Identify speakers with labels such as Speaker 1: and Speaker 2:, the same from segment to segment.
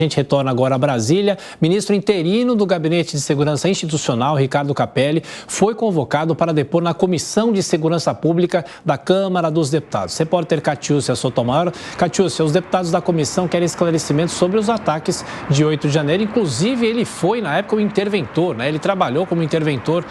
Speaker 1: A gente retorna agora a Brasília. Ministro interino do Gabinete de Segurança Institucional, Ricardo Capelli, foi convocado para depor na Comissão de Segurança Pública da Câmara dos Deputados. Repórter Catiúcia Sotomayor. Catiúcia, os deputados da comissão querem esclarecimentos sobre os ataques de 8 de janeiro. Inclusive, ele foi, na época, o interventor, né? Ele trabalhou como interventor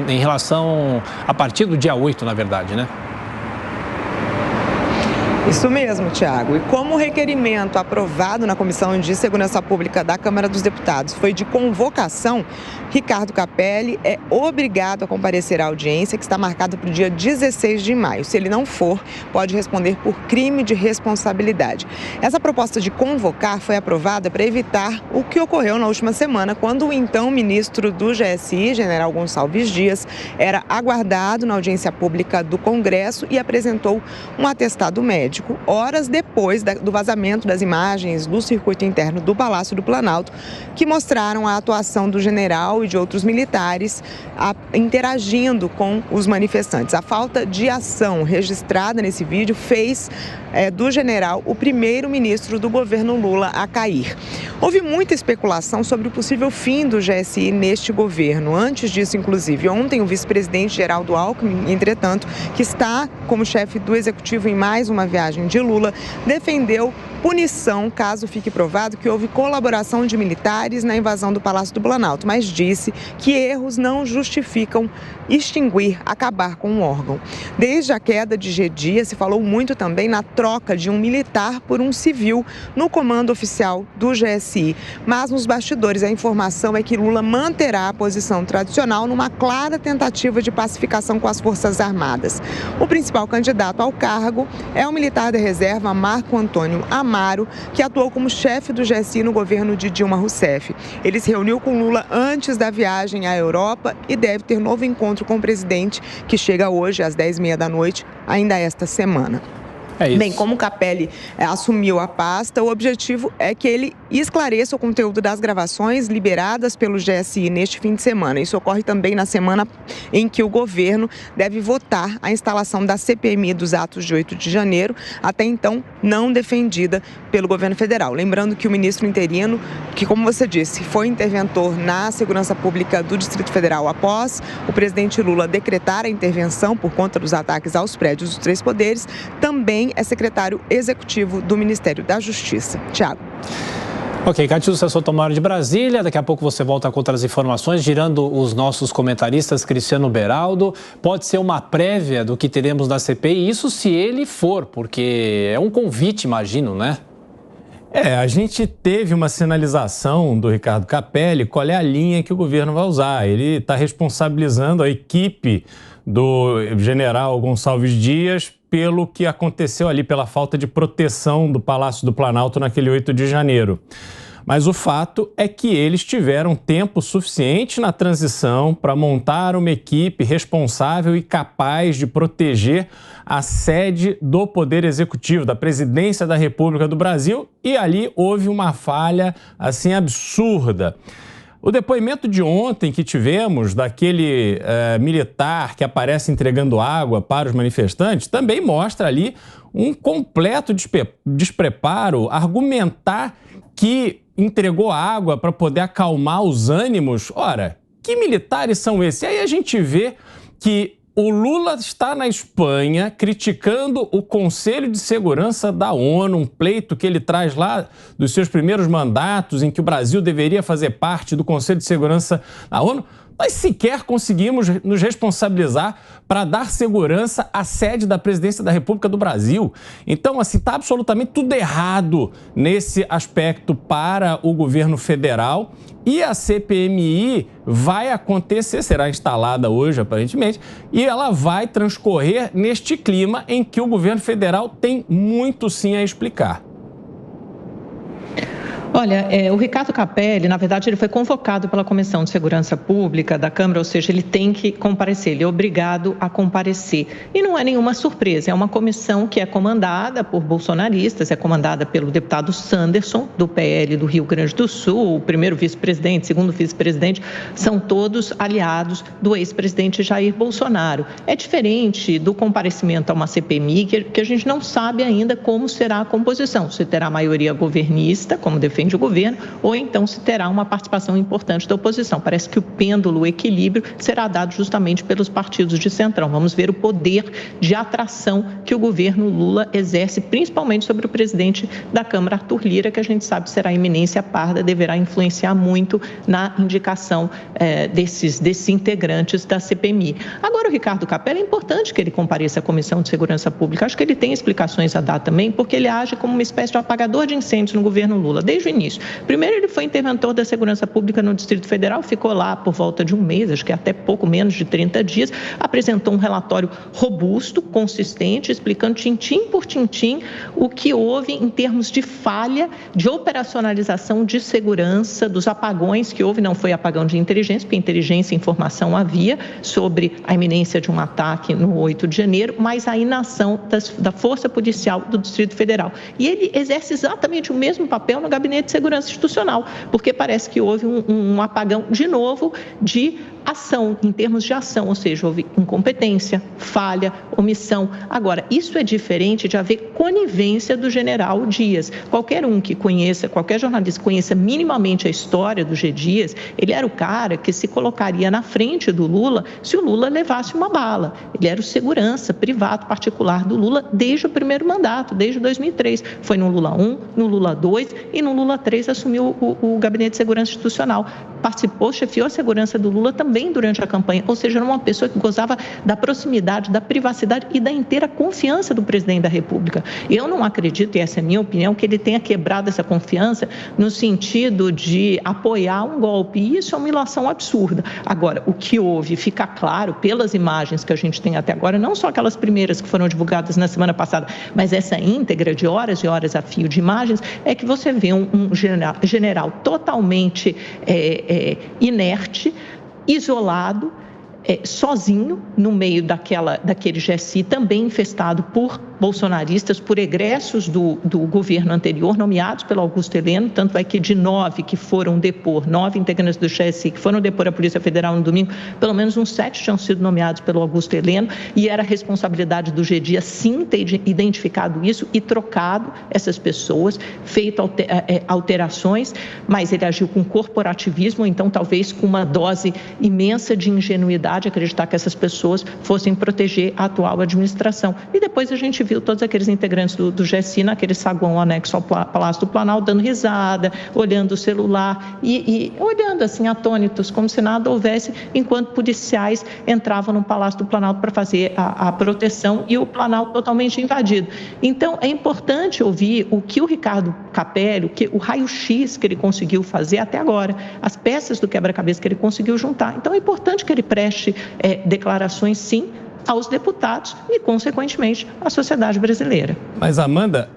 Speaker 1: em relação a partir do dia 8, na verdade, né?
Speaker 2: Isso mesmo, Tiago. E como o requerimento aprovado na Comissão de Segurança Pública da Câmara dos Deputados foi de convocação, Ricardo Capelli é obrigado a comparecer à audiência que está marcada para o dia 16 de maio. Se ele não for, pode responder por crime de responsabilidade. Essa proposta de convocar foi aprovada para evitar o que ocorreu na última semana, quando o então ministro do GSI, general Gonçalves Dias, era aguardado na audiência pública do Congresso e apresentou um atestado médico, horas depois do vazamento das imagens do circuito interno do Palácio do Planalto, que mostraram a atuação do general e de outros militares interagindo com os manifestantes. A falta de ação registrada nesse vídeo fez do general o primeiro-ministro do governo Lula a cair. Houve muita especulação sobre o possível fim do GSI neste governo. Antes disso, inclusive, ontem o vice-presidente Geraldo Alckmin, entretanto, que está como chefe do executivo em mais uma viagem de Lula, defendeu punição caso fique provado que houve colaboração de militares na invasão do Palácio do Planalto, mas disse que erros não justificam acabar com um órgão. Desde a queda de G. Dias, se falou muito também na troca de um militar por um civil no comando oficial do GSI. Mas nos bastidores a informação é que Lula manterá a posição tradicional numa clara tentativa de pacificação com as Forças Armadas. O principal candidato ao cargo é o militar da reserva Marco Antônio Amaro, que atuou como chefe do GSI no governo de Dilma Rousseff. Ele se reuniu com Lula antes da viagem à Europa e deve ter novo encontro com o presidente, que chega hoje às 10h30 da noite, ainda esta semana. Bem, como Capelli assumiu a pasta, o objetivo é que ele esclareça o conteúdo das gravações liberadas pelo GSI neste fim de semana. Isso ocorre também na semana em que o governo deve votar a instalação da CPMI dos atos de 8 de janeiro, até então não defendida pelo governo federal. Lembrando que o ministro interino, que como você disse, foi interventor na segurança pública do Distrito Federal após o presidente Lula decretar a intervenção por conta dos ataques aos prédios dos três poderes, também é secretário executivo do Ministério da Justiça. Tiago.
Speaker 1: Ok, Catiúcia Sotomayor de Brasília. Daqui a pouco você volta com outras informações, girando os nossos comentaristas. Cristiano Beraldo. Pode ser uma prévia do que teremos da CPI, isso se ele for, porque é um convite, imagino, né?
Speaker 3: A gente teve uma sinalização do Ricardo Capelli, qual é a linha que o governo vai usar. Ele está responsabilizando a equipe do general Gonçalves Dias pelo que aconteceu ali, pela falta de proteção do Palácio do Planalto naquele 8 de janeiro. Mas o fato é que eles tiveram tempo suficiente na transição para montar uma equipe responsável e capaz de proteger a sede do Poder Executivo, da Presidência da República do Brasil, e ali houve uma falha assim absurda. O depoimento de ontem que tivemos daquele militar que aparece entregando água para os manifestantes também mostra ali um completo despreparo, argumentar que entregou água para poder acalmar os ânimos. Ora, que militares são esses? E aí a gente vê que o Lula está na Espanha criticando o Conselho de Segurança da ONU, um pleito que ele traz lá dos seus primeiros mandatos, em que o Brasil deveria fazer parte do Conselho de Segurança da ONU. Nós sequer conseguimos nos responsabilizar para dar segurança à sede da Presidência da República do Brasil. Então, assim, está absolutamente tudo errado nesse aspecto para o governo federal. E a CPMI vai acontecer, será instalada hoje, aparentemente, e ela vai transcorrer neste clima em que o governo federal tem muito sim a explicar.
Speaker 4: Olha, o Ricardo Capelli, na verdade, ele foi convocado pela Comissão de Segurança Pública da Câmara, ou seja, ele tem que comparecer, ele é obrigado a comparecer. E não é nenhuma surpresa, é uma comissão que é comandada por bolsonaristas, é comandada pelo deputado Sanderson, do PL do Rio Grande do Sul, o primeiro vice-presidente, segundo vice-presidente, são todos aliados do ex-presidente Jair Bolsonaro. É diferente do comparecimento a uma CPMI, que a gente não sabe ainda como será a composição, se terá maioria governista, como defende defende o governo, ou então se terá uma participação importante da oposição. Parece que o pêndulo, o equilíbrio, será dado justamente pelos partidos de centrão. Vamos ver o poder de atração que o governo Lula exerce, principalmente sobre o presidente da Câmara, Arthur Lira, que a gente sabe será eminência parda, deverá influenciar muito na indicação desses integrantes da CPMI. Agora, o Ricardo Capelli, é importante que ele compareça à Comissão de Segurança Pública. Acho que ele tem explicações a dar também, porque ele age como uma espécie de apagador de incêndios no governo Lula, desde o início. Primeiro, ele foi interventor da Segurança Pública no Distrito Federal, ficou lá por volta de um mês, acho que até pouco menos de 30 dias, apresentou um relatório robusto, consistente, explicando tintim por tintim o que houve em termos de falha, de operacionalização de segurança, dos apagões que houve. Não foi apagão de inteligência, porque inteligência e informação havia sobre a iminência de um ataque no 8 de janeiro, mas a inação da Força Policial do Distrito Federal. E ele exerce exatamente o mesmo papel no Gabinete de Segurança Institucional, porque parece que houve um apagão, de novo, de ação, em termos de ação, ou seja, houve incompetência, falha, omissão. Agora, isso é diferente de haver conivência do general Dias. Qualquer um que conheça, qualquer jornalista que conheça minimamente a história do G. Dias, ele era o cara que se colocaria na frente do Lula se o Lula levasse uma bala. Ele era o segurança privado particular do Lula desde o primeiro mandato, desde 2003. Foi no Lula 1, no Lula 2 e no Lula 3 assumiu o Gabinete de Segurança Institucional. Participou, chefiou a segurança do Lula também durante a campanha, ou seja, era uma pessoa que gozava da proximidade, da privacidade e da inteira confiança do presidente da República. Eu não acredito, e essa é a minha opinião, que ele tenha quebrado essa confiança no sentido de apoiar um golpe, e isso é uma ilação absurda. Agora, o que houve, fica claro pelas imagens que a gente tem até agora, não só aquelas primeiras que foram divulgadas na semana passada, mas essa íntegra de horas e horas a fio de imagens, é que você vê um general totalmente inerte, isolado, sozinho, no meio daquele GSI, também infestado por bolsonaristas, por egressos do governo anterior, nomeados pelo Augusto Heleno, tanto é que de 9 que foram depor, 9 integrantes do GSI que foram depor a Polícia Federal no domingo, pelo menos uns 7 tinham sido nomeados pelo Augusto Heleno, e era responsabilidade do G. Dias sim ter identificado isso e trocado essas pessoas, feito alterações, mas ele agiu com corporativismo, então talvez com uma dose imensa de ingenuidade, acreditar que essas pessoas fossem proteger a atual administração. E depois a gente viu todos aqueles integrantes do GSI naquele saguão anexo ao Palácio do Planalto, dando risada, olhando o celular e olhando assim atônitos, como se nada houvesse, enquanto policiais entravam no Palácio do Planalto para fazer a proteção e o Planalto totalmente invadido. Então, é importante ouvir o que o Ricardo Capelli, o raio-x que ele conseguiu fazer até agora, as peças do quebra-cabeça que ele conseguiu juntar. Então, é importante que ele preste declarações, sim, aos deputados e, consequentemente, à sociedade brasileira.
Speaker 3: Mas, Amanda,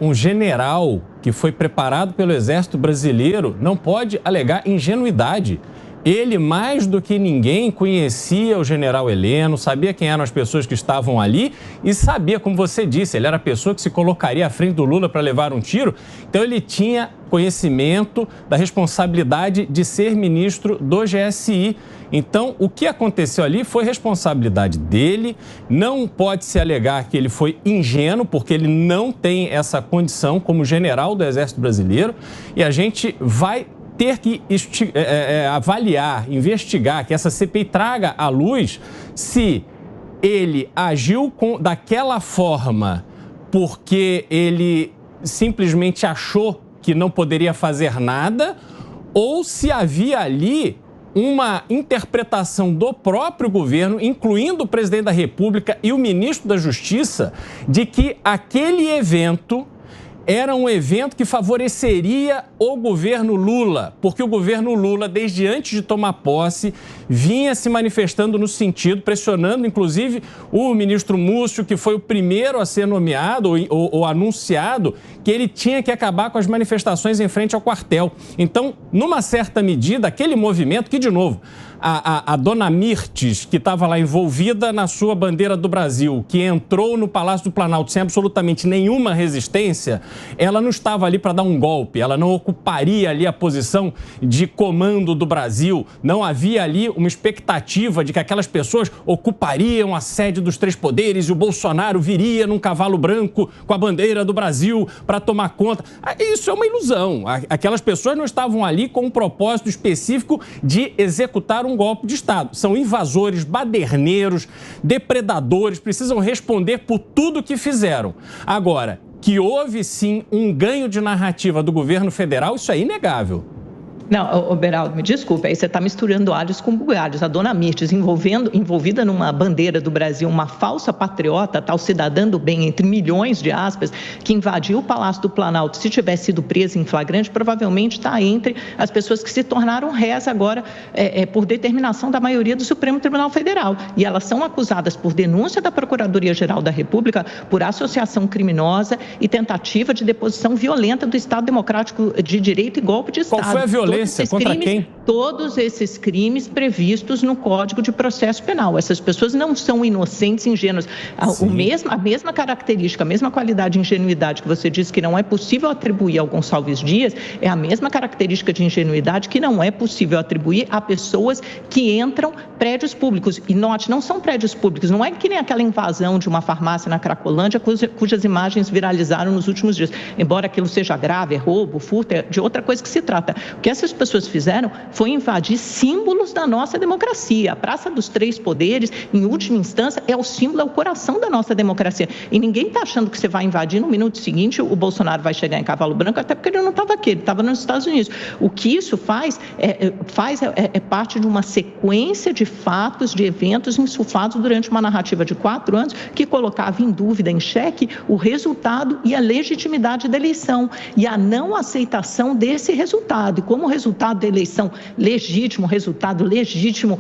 Speaker 3: um general que foi preparado pelo Exército Brasileiro não pode alegar ingenuidade. Ele, mais do que ninguém, conhecia o general Heleno, sabia quem eram as pessoas que estavam ali e sabia, como você disse, ele era a pessoa que se colocaria à frente do Lula para levar um tiro. Então, ele tinha conhecimento da responsabilidade de ser ministro do GSI. Então, o que aconteceu ali foi responsabilidade dele, não pode se alegar que ele foi ingênuo, porque ele não tem essa condição como general do Exército Brasileiro, e a gente vai ter que avaliar, investigar, que essa CPI traga à luz se ele agiu daquela forma porque ele simplesmente achou que não poderia fazer nada, ou se havia ali uma interpretação do próprio governo, incluindo o presidente da República e o ministro da Justiça, de que aquele evento era um evento que favoreceria o governo Lula, porque o governo Lula, desde antes de tomar posse, vinha se manifestando no sentido, pressionando inclusive o ministro Múcio, que foi o primeiro a ser nomeado ou anunciado, que ele tinha que acabar com as manifestações em frente ao quartel. Então, numa certa medida, aquele movimento que, de novo, a dona Mirtes, que estava lá envolvida na sua bandeira do Brasil, que entrou no Palácio do Planalto sem absolutamente nenhuma resistência, ela não estava ali para dar um golpe, ela não ocuparia ali a posição de comando do Brasil, não havia ali uma expectativa de que aquelas pessoas ocupariam a sede dos três poderes e o Bolsonaro viria num cavalo branco com a bandeira do Brasil para tomar conta. Isso é uma ilusão. Aquelas pessoas não estavam ali com um propósito específico de executar um golpe de Estado. São invasores, baderneiros, depredadores, precisam responder por tudo que fizeram. Agora, que houve sim um ganho de narrativa do governo federal, isso é inegável.
Speaker 4: Não, Beraldo, me desculpe, aí você está misturando alhos com bugalhos. A dona Mirtes, envolvida numa bandeira do Brasil, uma falsa patriota, tal cidadã do bem, entre milhões de aspas, que invadiu o Palácio do Planalto, se tivesse sido presa em flagrante, provavelmente está entre as pessoas que se tornaram réis agora por determinação da maioria do Supremo Tribunal Federal. E elas são acusadas por denúncia da Procuradoria-Geral da República por associação criminosa e tentativa de deposição violenta do Estado Democrático de Direito e golpe de Estado.
Speaker 3: Qual foi a violência? Contra quem?
Speaker 4: Todos esses crimes previstos no Código de Processo Penal. Essas pessoas não são inocentes, ingênuas. A mesma característica, a mesma qualidade de ingenuidade que você disse que não é possível atribuir ao Gonçalves Dias, é a mesma característica de ingenuidade que não é possível atribuir a pessoas que entram prédios públicos. E note, não são prédios públicos, não é que nem aquela invasão de uma farmácia na Cracolândia, cujas imagens viralizaram nos últimos dias. Embora aquilo seja grave, é roubo, furto, é de outra coisa que se trata. O que essas pessoas fizeram foi invadir símbolos da nossa democracia. A Praça dos Três Poderes, em última instância, é o símbolo, é o coração da nossa democracia. E ninguém está achando que você vai invadir no minuto seguinte, o Bolsonaro vai chegar em cavalo branco, até porque ele não estava aqui, ele estava nos Estados Unidos. O que isso faz é parte de uma sequência de fatos, de eventos insuflados durante uma narrativa de 4 anos que colocava em dúvida, em xeque, o resultado e a legitimidade da eleição e a não aceitação desse resultado. E como resultado da eleição legítimo, resultado legítimo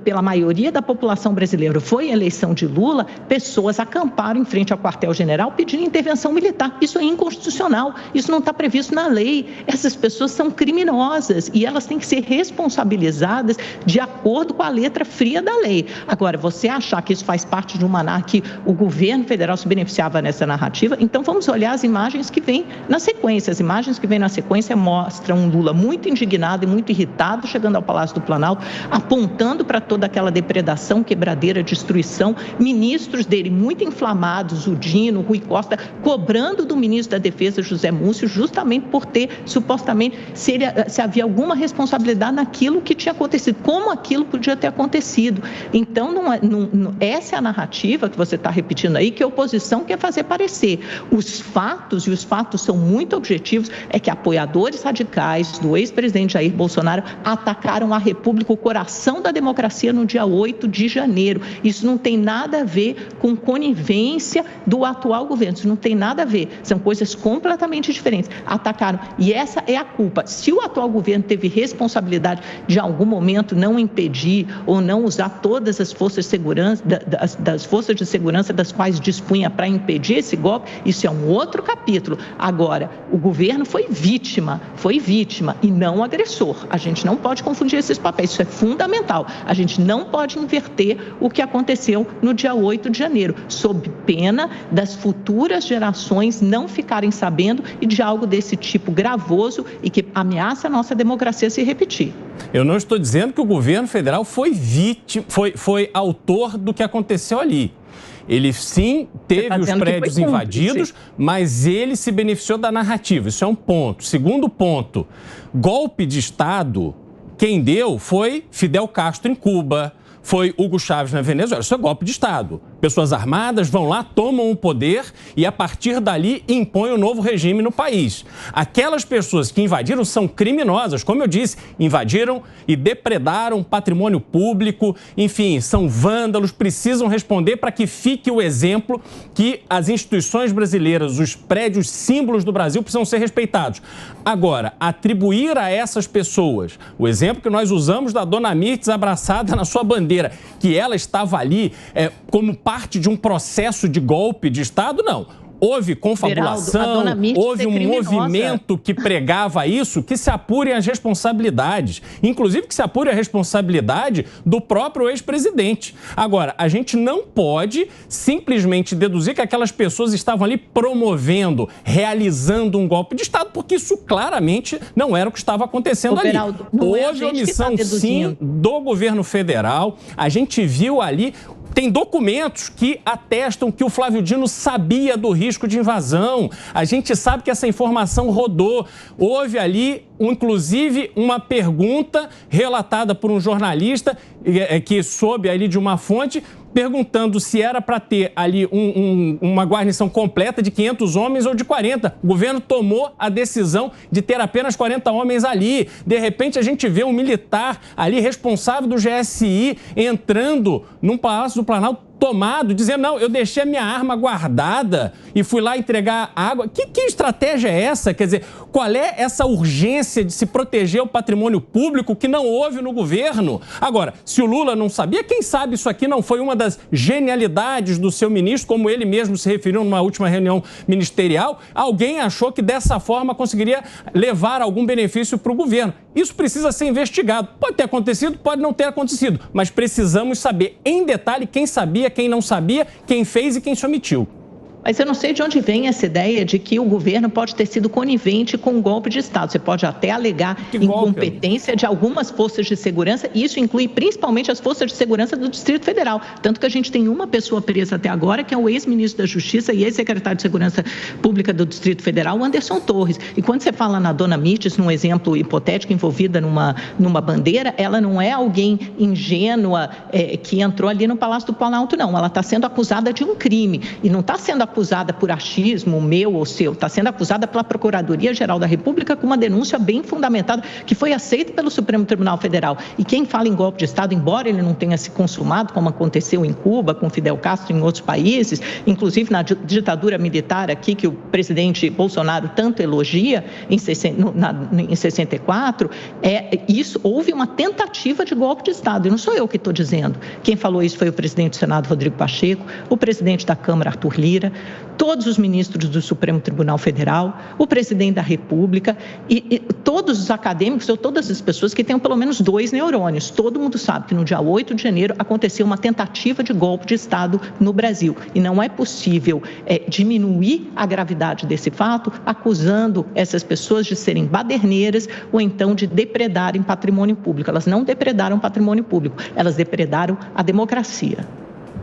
Speaker 4: pela maioria da população brasileira foi a eleição de Lula, pessoas acamparam em frente ao quartel-general pedindo intervenção militar. Isso é inconstitucional, isso não está previsto na lei. Essas pessoas são criminosas e elas têm que ser responsabilizadas de acordo com a letra fria da lei. Agora, você achar que isso faz parte de uma que o governo federal se beneficiava nessa narrativa, então vamos olhar as imagens que vêm na sequência. As imagens que vêm na sequência mostram um Lula muito indignado e muito irritado chegando ao Palácio do Planalto, apontando para toda aquela depredação, quebradeira, destruição, ministros dele muito inflamados, o Dino, o Rui Costa, cobrando do ministro da Defesa, José Múcio, justamente por ter, supostamente, se havia alguma responsabilidade naquilo que tinha acontecido, como aquilo podia ter acontecido. Então, essa é a narrativa que você está repetindo aí, que a oposição quer fazer parecer. Os fatos, e os fatos são muito objetivos, é que apoiadores radicais do ex-presidente Jair Bolsonaro atacaram a República, o coração da democracia, no dia 8 de janeiro. Isso não tem nada a ver com conivência do atual governo, isso não tem nada a ver, são coisas completamente diferentes. Atacaram, e essa é a culpa. Se o atual governo teve responsabilidade de, em algum momento, não impedir ou não usar todas as forças de segurança, das forças de segurança das quais dispunha para impedir esse golpe, isso é um outro capítulo. Agora, o governo foi vítima e não agressor. A gente não pode confundir esses papéis, isso é fundamental. A gente não pode inverter o que aconteceu no dia 8 de janeiro, sob pena das futuras gerações não ficarem sabendo e de algo desse tipo gravoso e que ameaça a nossa democracia se repetir.
Speaker 3: Eu não estou dizendo que o governo federal foi autor do que aconteceu ali. Ele sim teve os prédios invadidos, mas ele se beneficiou da narrativa. Isso é um ponto. Segundo ponto, golpe de Estado, quem deu foi Fidel Castro em Cuba, foi Hugo Chávez na Venezuela. Isso é golpe de Estado. Pessoas armadas vão lá, tomam o poder e, a partir dali, impõem um novo regime no país. Aquelas pessoas que invadiram são criminosas, como eu disse, invadiram e depredaram patrimônio público, enfim, são vândalos, precisam responder para que fique o exemplo que as instituições brasileiras, os prédios símbolos do Brasil precisam ser respeitados. Agora, atribuir a essas pessoas o exemplo que nós usamos da dona Mirtes abraçada na sua bandeira, que ela estava ali como parte de um processo de golpe de Estado, não. houve confabulação, houve um movimento que pregava isso, que se apurem as responsabilidades. Inclusive que se apure a responsabilidade do próprio ex-presidente. Agora, a gente não pode simplesmente deduzir que aquelas pessoas estavam ali promovendo, realizando um golpe de Estado, porque isso claramente não era o que estava acontecendo ali. Houve omissão, sim, do governo federal. A gente viu ali... Tem documentos que atestam que o Flávio Dino sabia do risco de invasão. A gente sabe que essa informação rodou. Houve ali, inclusive, uma pergunta relatada por um jornalista que soube ali de uma fonte, perguntando se era para ter ali uma guarnição completa de 500 homens ou de 40. O governo tomou a decisão de ter apenas 40 homens ali. De repente, a gente vê um militar ali responsável do GSI entrando num Palácio do Planalto tomado, dizendo, não, eu deixei a minha arma guardada e fui lá entregar água. Que estratégia é essa? Quer dizer, qual é essa urgência de se proteger o patrimônio público que não houve no governo? Agora, se o Lula não sabia, quem sabe isso aqui não foi uma das genialidades do seu ministro, como ele mesmo se referiu numa última reunião ministerial, alguém achou que dessa forma conseguiria levar algum benefício para o governo. Isso precisa ser investigado. Pode ter acontecido, pode não ter acontecido, mas precisamos saber em detalhe quem sabia, quem não sabia, quem fez e quem se omitiu.
Speaker 4: Mas eu não sei de onde vem essa ideia de que o governo pode ter sido conivente com um golpe de Estado. Você pode até alegar incompetência de algumas forças de segurança, e isso inclui principalmente as forças de segurança do Distrito Federal. Tanto que a gente tem uma pessoa presa até agora, que é o ex-ministro da Justiça e ex-secretário de Segurança Pública do Distrito Federal, o Anderson Torres. E quando você fala na dona Mirtes, num exemplo hipotético, envolvida numa bandeira, ela não é alguém ingênua que entrou ali no Palácio do Planalto, não. Ela está sendo acusada de um crime e não está sendo acusada por achismo meu ou seu, está sendo acusada pela Procuradoria-Geral da República com uma denúncia bem fundamentada, que foi aceita pelo Supremo Tribunal Federal. E quem fala em golpe de Estado, embora ele não tenha se consumado, como aconteceu em Cuba, com Fidel Castro e em outros países, inclusive na ditadura militar aqui, que o presidente Bolsonaro tanto elogia, em 64, houve uma tentativa de golpe de Estado. E não sou eu que estou dizendo. Quem falou isso foi o presidente do Senado, Rodrigo Pacheco, o presidente da Câmara, Arthur Lira, todos os ministros do Supremo Tribunal Federal, o presidente da República e todos os acadêmicos ou todas as pessoas que tenham pelo menos 2 neurônios. Todo mundo sabe que no dia 8 de janeiro aconteceu uma tentativa de golpe de Estado no Brasil. E não é possível diminuir a gravidade desse fato acusando essas pessoas de serem baderneiras ou então de depredarem patrimônio público. Elas não depredaram patrimônio público, elas depredaram a democracia.